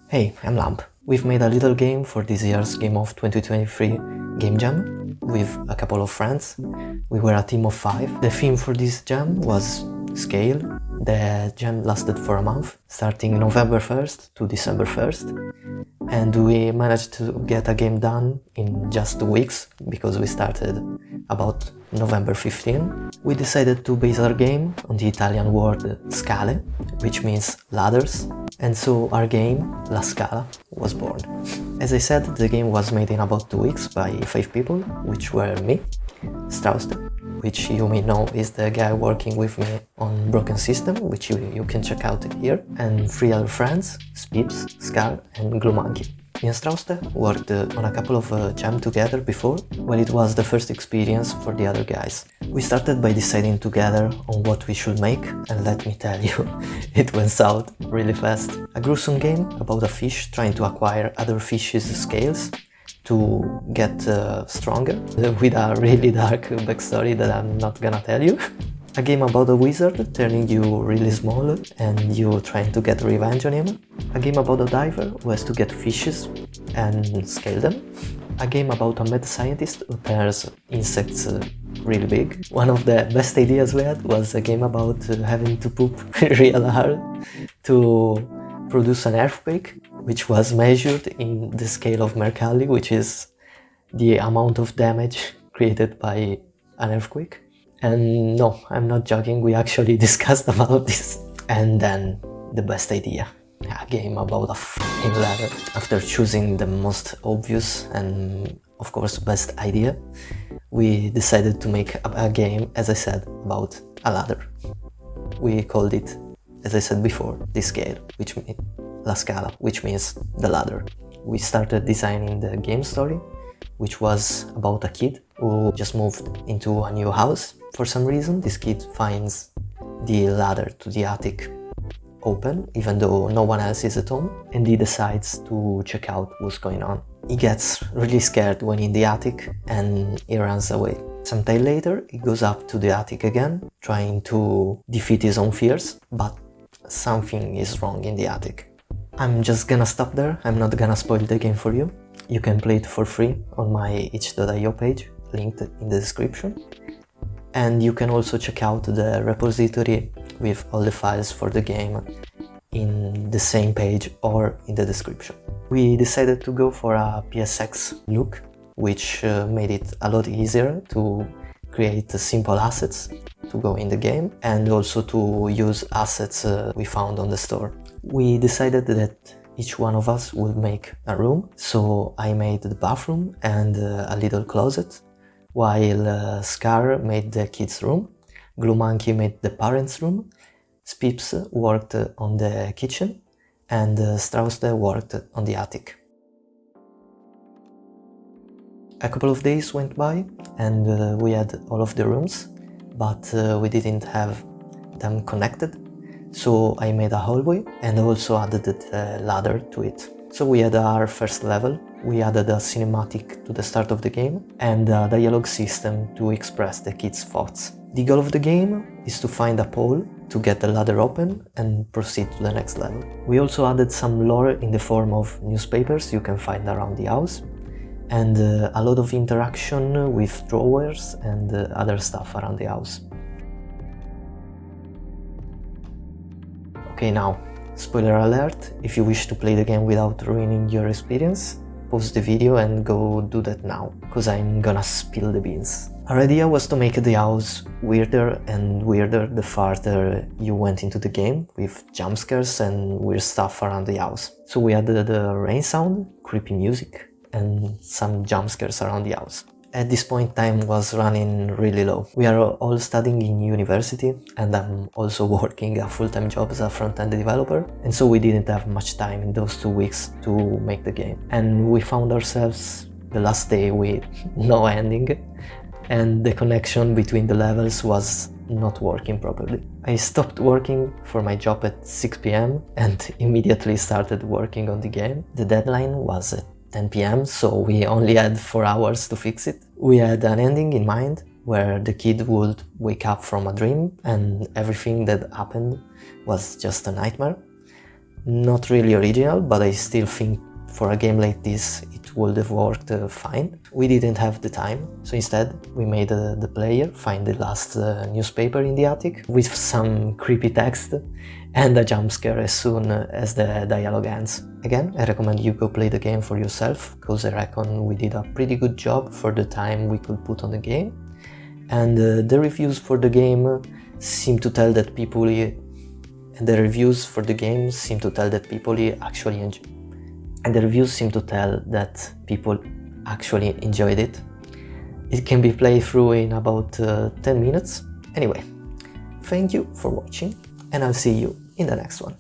Hey, I'm Lamp. We've made a little game for this year's Gameoff 2023 Game Jam with a couple of friends. We were a team of 5. The theme for this jam was scale. The jam lasted for a month, starting November 1st to December 1st. And we managed to get a game done in just 2 weeks, because we started about November 15. We decided to base our game on the Italian word scale, which means ladders. And so our game, La Scala, was born. As I said, the game was made in about 2 weeks by 5 people, which were me, Strausste, which you may know is the guy working with me on Broken System, which you can check out here, and 3 other friends, Spips, Scala and Gluemonke. Me and Strausste worked on a couple of jams together before, while it was the first experience for the other guys. We started by deciding together on what we should make, and let me tell you, it went south really fast. A gruesome game about a fish trying to acquire other fish's scales to get stronger, with a really dark backstory that I'm not gonna tell you. A game about a wizard turning you really small and you trying to get revenge on him. A game about a diver who has to get fishes and scale them. A game about a mad scientist who turns insects really big. One of the best ideas we had was a game about having to poop real hard to produce an earthquake, which was measured in the scale of Mercalli, which is the amount of damage created by an earthquake. And no, I'm not joking, we actually discussed about this. And then the best idea, a game about a f***ing ladder. After choosing the most obvious and of course best idea, we decided to make a game, as I said, about a ladder. We called it, as I said before, the scale, which means La Scala, which means the ladder. We started designing the game story, which was about a kid who just moved into a new house. For some reason, this kid finds the ladder to the attic open, even though no one else is at home, and he decides to check out what's going on. He gets really scared when in the attic and he runs away. Some time later, he goes up to the attic again, trying to defeat his own fears, but something is wrong in the attic. I'm just gonna stop there, I'm not gonna spoil the game for you. You can play it for free on my itch.io page, linked in the description. And you can also check out the repository with all the files for the game in the same page or in the description. We decided to go for a PSX look, which made it a lot easier to create simple assets to go in the game and also to use assets we found on the store. We decided that each one of us would make a room, so I made the bathroom and a little closet, while Scar made the kids' room, Gluemonke made the parents' room, Spips worked on the kitchen, and Strausste worked on the attic. A couple of days went by and we had all of the rooms, but we didn't have them connected, so I made a hallway and also added the ladder to it. So we had our first level, we added a cinematic to the start of the game and a dialogue system to express the kids' thoughts. The goal of the game is to find a pole to get the ladder open and proceed to the next level. We also added some lore in the form of newspapers you can find around the house and a lot of interaction with drawers and other stuff around the house. Okay, now, spoiler alert, if you wish to play the game without ruining your experience, pause the video and go do that now, cause I'm gonna spill the beans. Our idea was to make the house weirder and weirder the farther you went into the game, with jump scares and weird stuff around the house. So we added the rain sound, creepy music, and some jump scares around the house. At this point, time was running really low. We are all studying in university and I'm also working a full-time job as a front-end developer, and so we didn't have much time in those 2 weeks to make the game. And we found ourselves the last day with no ending and the connection between the levels was not working properly. I stopped working for my job at 6 PM and immediately started working on the game. The deadline was at 10 PM, so we only had 4 hours to fix it. We had an ending in mind, where the kid would wake up from a dream and everything that happened was just a nightmare. Not really original, but I still think for a game like this it would have worked fine. We didn't have the time, so instead we made the player find the last newspaper in the attic with some creepy text and a jump scare as soon as the dialogue ends. Again, I recommend you go play the game for yourself, because I reckon we did a pretty good job for the time we could put on the game. And the reviews for the game seem to tell that people actually enjoyed it. It can be played through in about 10 minutes. Anyway, thank you for watching, and I'll see you in the next one.